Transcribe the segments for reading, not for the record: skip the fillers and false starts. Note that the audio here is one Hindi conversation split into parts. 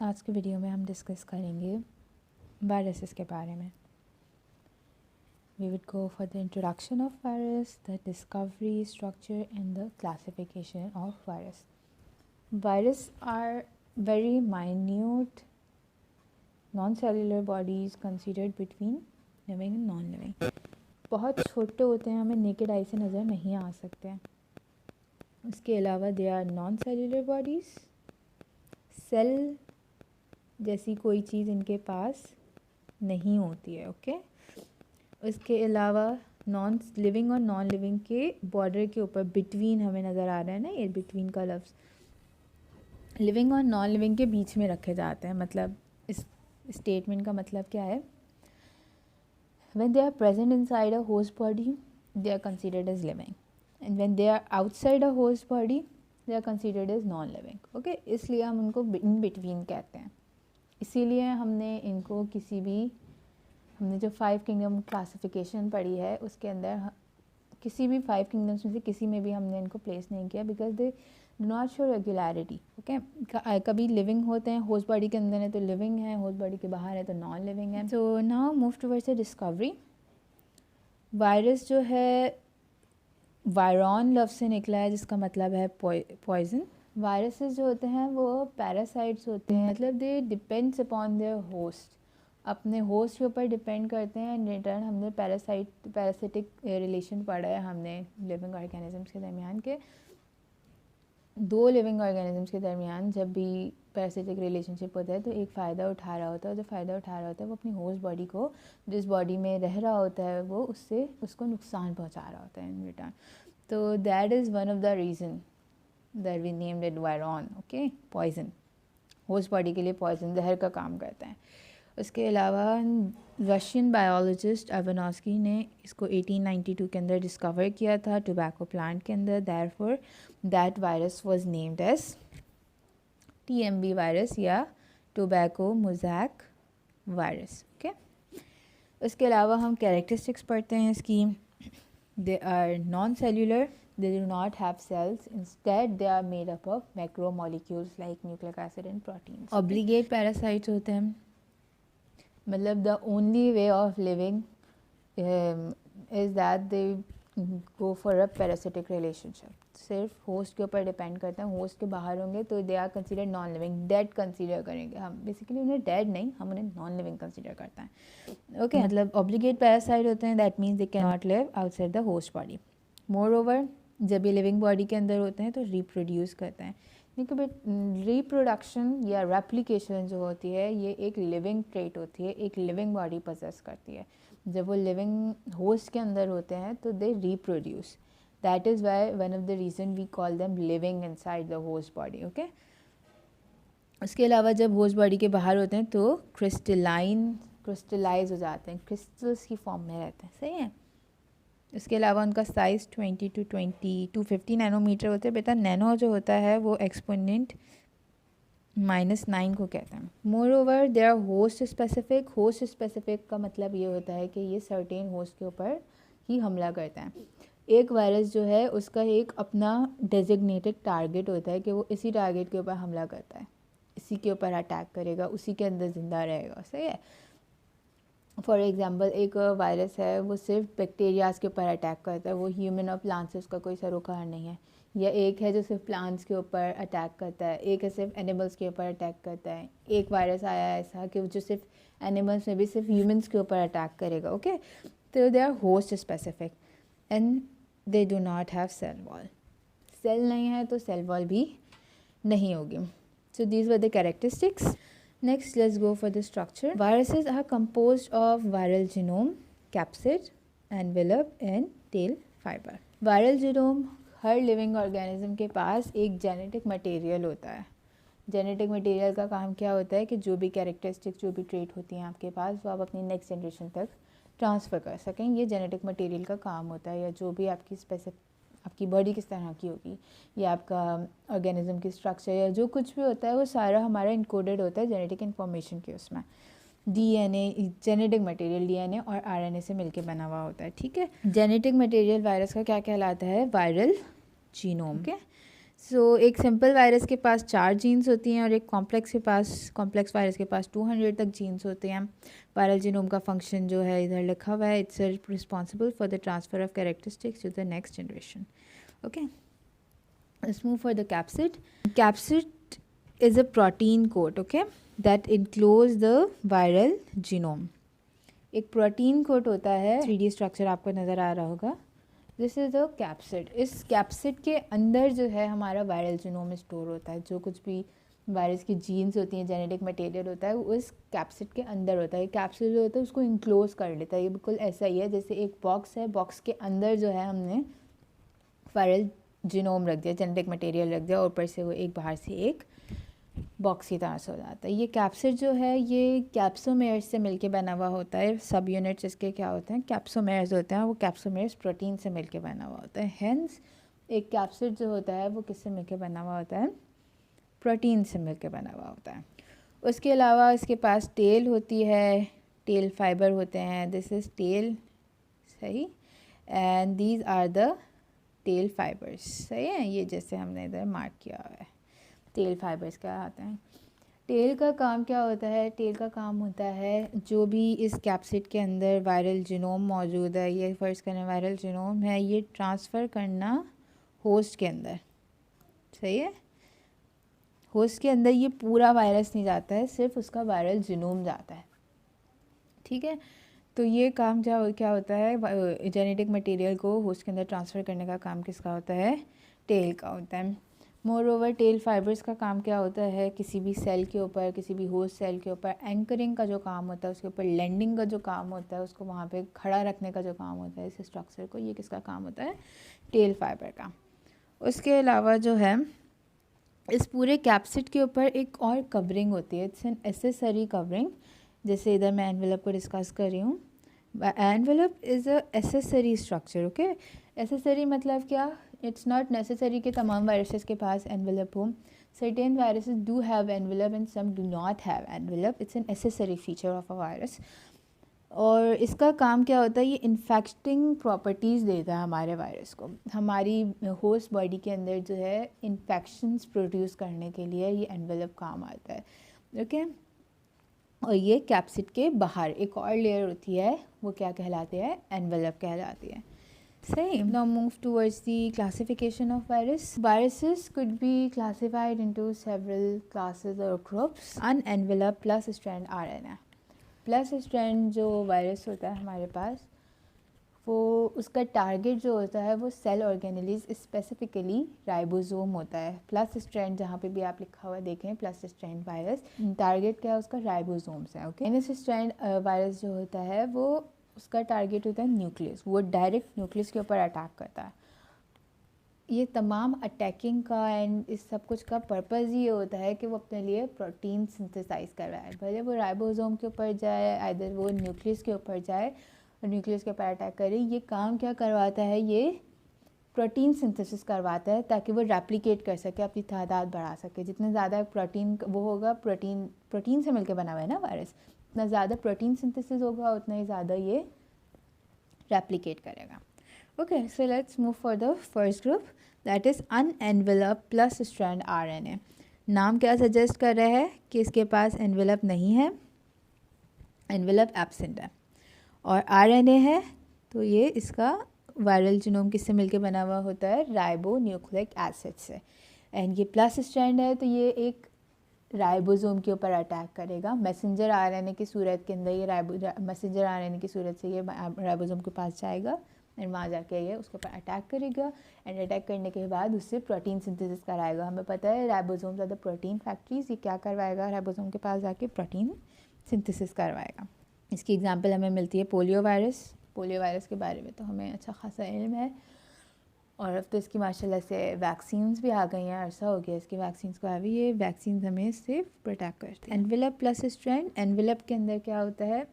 आज के वीडियो में हम डिस्कस करेंगे वायरसेस के बारे में. We would go for the introduction of virus, the discovery, structure and the classification of virus. Virus are very minute non-cellular bodies considered between living and non-living. बहुत छोटे होते हैं, हमें नेकेड आई से नज़र नहीं आ सकते हैं. इसके अलावा they are non cellular bodies, cell जैसी कोई चीज़ इनके पास नहीं होती है. ओके उसके अलावा नॉन लिविंग और नॉन लिविंग के बॉर्डर के ऊपर बिटवीन हमें नज़र आ रहा है ना, ये बिटवीन का लफ्ज़ लिविंग और नॉन लिविंग के बीच में रखे जाते हैं. मतलब इस स्टेटमेंट का मतलब क्या है? When they are present inside a host body, they are considered as living, and when they are outside a host body, they are considered as non-living. Okay, इसलिए हम उनको in between कहते हैं. इसीलिए हमने इनको हमने जो 5 किंगडम क्लासिफिकेशन पढ़ी है उसके अंदर किसी भी 5 किंगडम्स में से किसी में भी हमने इनको प्लेस नहीं किया, because they do not show regularity. Okay कभी लिविंग होते हैं होस्ट बॉडी के अंदर है तो लिविंग है, होस्ट बॉडी के बाहर है तो नॉन लिविंग है. So now move towards the discovery. Virus जो है वायरॉन लफ्ज़ से निकला है जिसका मतलब है पॉइजन. वायरसेस जो होते हैं वो पैरासाइट्स होते हैं, मतलब दे डिपेंड्स अपॉन देयर होस्ट, अपने होस्ट के ऊपर डिपेंड करते हैं. इन रिटर्न हमने पैरासिटिक रिलेशन पढ़ा है हमने लिविंग ऑर्गेनिजम्स के दरमियान के. 2 लिविंग ऑर्गेनिजम्स के दरमियान जब भी पैरासिटिक रिलेशनशिप होता है तो एक फ़ायदा उठा रहा होता है, जो फ़ायदा उठा रहा होता है वो अपनी होस्ट बॉडी को, जिस बॉडी में रह रहा होता है वो उसको नुकसान पहुंचा रहा होता है इन रिटर्न. तो that is one of the reason that we named it virus. Okay poison, host body के लिए पॉइजन जहर का काम करता है. उसके अलावा रशियन बायोलॉजिस्ट एवनॉस्की ने इसको 1892 के अंदर डिस्कवर किया था टोबैको प्लांट के अंदर. Therefore that virus was named as TMB virus या टोबैको मोज़ैक वायरस. ओके उसके अलावा हम कैरेक्टरिस्टिक्स पढ़ते हैं इसकी. They are non cellular, they do not have cells, instead they are made up of macromolecules like nucleic acid and proteins. Obligate parasites होते हैं, मतलब the only way of living is that they go for a parasitic relationship. सिर्फ होस्ट के ऊपर डिपेंड करते हैं, होस्ट के बाहर होंगे तो they are consider non living. Dead consider करेंगे हम, बेसिकली उन्हें डेड नहीं, हम उन्हें नॉन लिविंग कंसिडर करते हैं. ओके मतलब ऑब्लिगेट पैरासाइट होते हैं, that means they can not live outside the host body. More over जब ये लिविंग बॉडी के अंदर होते हैं तो रिप्रोड्यूस करते हैं. क्योंकि रिप्रोडक्शन या रेप्लिकेशन जो होती है ये एक लिविंग ट्रेट होती है, एक लिविंग बॉडी पोजेस करती है. जब वो लिविंग होस्ट के अंदर होते हैं तो they reproduce. That is why one of the reason we call them living inside the host body. Okay उसके अलावा जब होस्ट बॉडी के बाहर होते हैं तो क्रिस्टलाइज हो जाते हैं, क्रिस्टल्स की फॉर्म में रहते हैं. सही है. इसके अलावा उनका साइज़ 20 to 250 नैनोमीटर होता है. बेटा नैनो जो होता है वो एक्सपोनेंट -9 को कहते हैं. Moreover they are host specific. Host specific का मतलब ये होता है कि ये सर्टेन होस्ट के ऊपर ही हमला करता है. एक वायरस जो है उसका एक अपना डेजिग्नेटेड टारगेट होता है कि वो इसी टारगेट के ऊपर हमला करता है, इसी के ऊपर अटैक करेगा, उसी के अंदर ज़िंदा रहेगा. सही है. फॉर एग्ज़ाम्पल एक वायरस है वो सिर्फ बैक्टीरियाज़ के ऊपर अटैक करता है, वो ह्यूमन और प्लांट्स से उसका कोई सरोकार नहीं है. या एक है जो सिर्फ प्लांट्स के ऊपर अटैक करता है, एक है सिर्फ एनिमल्स के ऊपर अटैक करता है. एक वायरस आया है ऐसा कि जो सिर्फ एनिमल्स में भी सिर्फ ह्यूमंस के ऊपर अटैक करेगा. ओके तो they are host specific and they do not have cell wall. Cell नहीं है तो सेल वॉल भी नहीं होगी. So these were the characteristics. Next, let's go for the structure. Viruses are composed of viral genome, capsid, envelope and tail fiber. Viral genome her living organism के पास एक जेनेटिक मटेरियल होता है. जेनेटिक मटेरियल का काम क्या होता है कि जो भी कैरेक्टरिस्टिक, जो भी ट्रेट होती हैं आपके पास वो आप अपनी नेक्स्ट जनरेशन तक ट्रांसफ़र कर सकें. ये जेनेटिक मटेरियल का काम होता है. या जो भी आपकी बॉडी किस तरह की होगी या आपका ऑर्गेनिज्म की स्ट्रक्चर या जो कुछ भी होता है वो सारा हमारा इनकोडेड होता है जेनेटिक इन्फॉर्मेशन के उसमें. DNA जेनेटिक मटेरियल DNA और RNA से मिलके बना हुआ होता है. ठीक है. जेनेटिक मटेरियल वायरस का क्या कहलाता है? Viral genome. ओके सो एक सिंपल वायरस के पास 4 जीन्स होती हैं और एक कॉम्प्लेक्स वायरस के पास 200 तक जीन्स होते हैं. वायरल जीनोम का फंक्शन जो है इधर लिखा हुआ है. It's responsible for the transfer of characteristics to the next generation. Okay, let's move for the capsid. Capsid is a protein coat, okay, that enclose the viral genome. एक प्रोटीन कोट होता है, 3D स्ट्रक्चर आपको नज़र आ रहा होगा. This is the capsid. इस कैप्सिड के अंदर जो है हमारा वायरल जीनोम स्टोर होता है. जो कुछ भी वायरस की जीन्स होती हैं, जेनेटिक मटेरियल होता है, वो इस कैप्सिड के अंदर होता है. कैप्सिड जो होता है उसको इंक्लोज कर लेता है. ये बिल्कुल ऐसा ही है जैसे एक बॉक्स है, बॉक्स के अंदर जो है हमने वायरल जीनोम रख दिया, जेनेटिक मटेरियल रख दिया, ऊपर से वो एक बाहर से एक बॉक्स की तरह से हो जाता है. ये कैप्सिड जो है ये कैप्सोमेयर्स से मिलके बना हुआ होता है. सब यूनिट्स इसके क्या होते हैं, कैप्सोमेयर्स होते हैं. वो कैप्सोमेयर्स प्रोटीन से मिलके बना हुआ होता है. हेंस एक कैप्सिड जो होता है वो किससे मिलके बना हुआ होता है, प्रोटीन से मिलके बना हुआ होता है. उसके अलावा इसके पास टेल होती है, टेल फाइबर होते हैं. दिस इज़ टेल, सही, and these are the tail fibres. सही है, ये जैसे हमने इधर मार्क किया हुआ है. टेल फाइबर्स क्या आते हैं. टेल का काम क्या होता है, टेल का काम होता है जो भी इस कैप्सिड के अंदर वायरल जीनोम मौजूद है, ये फ़र्ज़ करें वायरल जीनोम है, ये ट्रांसफ़र करना होस्ट के अंदर. सही है, होस्ट के अंदर ये पूरा वायरस नहीं जाता है, सिर्फ उसका वायरल जीनोम जाता है. ठीक है, तो ये काम क्या होता है, जेनेटिक मटेरियल को होस्ट के अंदर ट्रांसफ़र करने का काम किसका होता है, टेल का होता है. मोर ओवर टेल फाइबर्स का काम क्या होता है, किसी भी सेल के ऊपर, किसी भी होस्ट सेल के ऊपर एंकरिंग का जो काम होता है, उसके ऊपर लैंडिंग का जो काम होता है, उसको वहाँ पे खड़ा रखने का जो काम होता है, इस स्ट्रक्चर को, ये किसका काम होता है, टेल फाइबर का. उसके अलावा जो है इस पूरे कैप्सिड के ऊपर एक और कवरिंग होती है. It's an accessory covering. जैसे इधर मैं एनवेलप को डिस्कस कर रही हूँ. Envelope is a accessory structure. Okay, accessory मतलब क्या, इट्स नॉट नेसेसरी कि तमाम वायरसेस के पास एनवेलप हो. Certain viruses do have envelope and some do not have envelope. It's an accessory feature of a virus. और इसका काम क्या होता है, ये इन्फेक्टिंग प्रॉपर्टीज़ देता है हमारे वायरस को. हमारी होस्ट बॉडी के अंदर जो है इन्फेक्शंस प्रोड्यूस करने के लिए ये एनवेलप काम आता है. ओके, और ये कैप्सिड के बाहर एक और लेयर होती है, वो क्या कहलाती है, एनवेलप कहलाती है. Same. Now move towards the classification of virus. Viruses could be classified into several classes or groups. Unenveloped plus strand RNA. Plus strand जो वायरस होता है हमारे पास, वो उसका टारगेट जो होता है वो सेल ऑर्गेनेलिज, स्पेसिफिकली राइबोसोम होता है. प्लस स्ट्रैंड जहाँ पे भी आप लिखा हुआ देखें प्लस स्ट्रैंड वायरस, टारगेट क्या है उसका, राइबोसोम्स है. ओके, माइनस स्ट्रैंड वायरस जो होता है वो उसका टारगेट होता है न्यूक्लियस. वो डायरेक्ट न्यूक्लियस के ऊपर अटैक करता है. ये तमाम अटैकिंग का एंड इस सब कुछ का पर्पज़ ये होता है कि वो अपने लिए प्रोटीन सिंथेसाइज कर रहा है. भले वो राइबोसोम के ऊपर जाए, आइदर वो न्यूक्लियस के ऊपर जाए और न्यूक्लियस के ऊपर अटैक करे. ये काम क्या करवाता है, ये प्रोटीन सिंथेसिस करवाता है ताकि वो रेप्लिकेट कर सके, अपनी तादाद बढ़ा सके. जितने ज़्यादा प्रोटीन वो होगा, प्रोटीन से मिलकर बना हुआ है ना वायरस, जितना ज़्यादा प्रोटीन सिंथेसिस होगा उतना ही ज़्यादा ये रेप्लिकेट करेगा. Okay, so let's move for the first group, that is unenveloped plus strand RNA. नाम क्या सजेस्ट कर रहा है कि इसके पास एनवेलप नहीं है, एनवेलप एब्सेंट है, और RNA है तो ये इसका वायरल जीनोम किससे मिलके बना हुआ होता है, राइबो न्यूक्लिक एसिड से. एंड ये प्लस स्ट्रैंड है तो ये एक राइबोसोम के ऊपर अटैक करेगा. मैसेंजर RNA की सूरत के अंदर ये मैसेंजर RNA की सूरत से ये राइबोसोम के पास जाएगा एंड वहाँ जाके ये उसके ऊपर अटैक करेगा. एंड अटैक करने के बाद उससे प्रोटीन सिंथेसिस कराएगा. हमें पता है ribosomes are the protein factories. ये क्या करवाएगा, राइबोसोम के पास जाके प्रोटीन सिंथेसिस करवाएगा. इसकी एग्जांपल हमें मिलती है पोलियो वायरस. पोलियो वायरस के बारे में तो हमें अच्छा खासा इल्म है, और अब तो इसकी माशाल्लाह से वैक्सीन्स भी आ गई हैं. अरसा हो गया इसकी वैक्सीन्स को आवी. ये वैक्सीन हमें इससे प्रोटेक्ट करती है. एनवेलप प्लस स्ट्रैंड, एनवेलप के अंदर क्या होता है,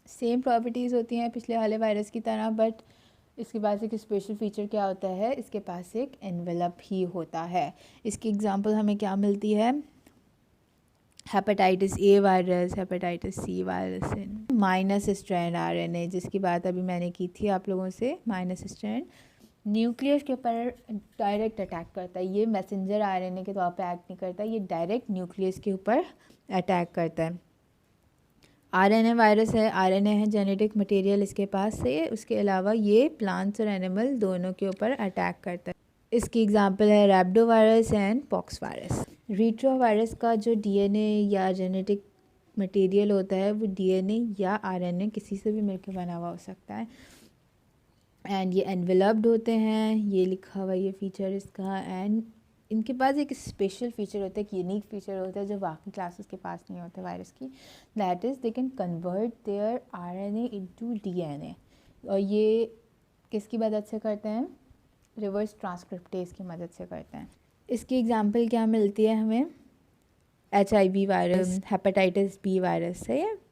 सेम प्रॉपर्टीज़ होती हैं पिछले वाले वायरस की तरह, बट इसके पास एक स्पेशल फीचर क्या होता है, इसके पास एक एनवेलप ही होता है. इसकी एग्जांपल हमें क्या मिलती है, hepatitis A virus, hepatitis C virus. Minus strand RNA जिसकी बात अभी मैंने की थी आप लोगों से, माइनस स्ट्रैंड न्यूक्लियस के ऊपर डायरेक्ट अटैक करता है, ये मैसेंजर आरएनए के तौर पे एक्ट नहीं करता, ये डायरेक्ट न्यूक्लियस के ऊपर अटैक करता है। आरएनए वायरस है, आरएनए है जेनेटिक मटेरियल इसके पास से, उसके अलावा ये प्लांट्स और एनिमल दोनों के ऊपर अटैक करता है। इसकी एग्जांपल है rhabdo virus and pox virus. Retro virus का जो डीएनए या जेनेटिक मटेरियल होता है वो डीएनए या आरएनए किसी से भी मिलकर बना हुआ हो सकता है, एंड ये एनवेलप्ड होते हैं, ये लिखा हुआ ये फीचर इसका। एंड इनके पास एक स्पेशल फीचर होता है, एक यूनिक फीचर होता है जो बाकी क्लासेस के पास नहीं होता वायरस की, that is they can convert there RNA into DNA. और ये किसकी मदद से करते हैं? रिवर्स ट्रांसक्रिप्टेज की मदद से करते हैं। इसकी एग्जांपल क्या मिलती है हमें? HIV virus, hepatitis B virus, सही है।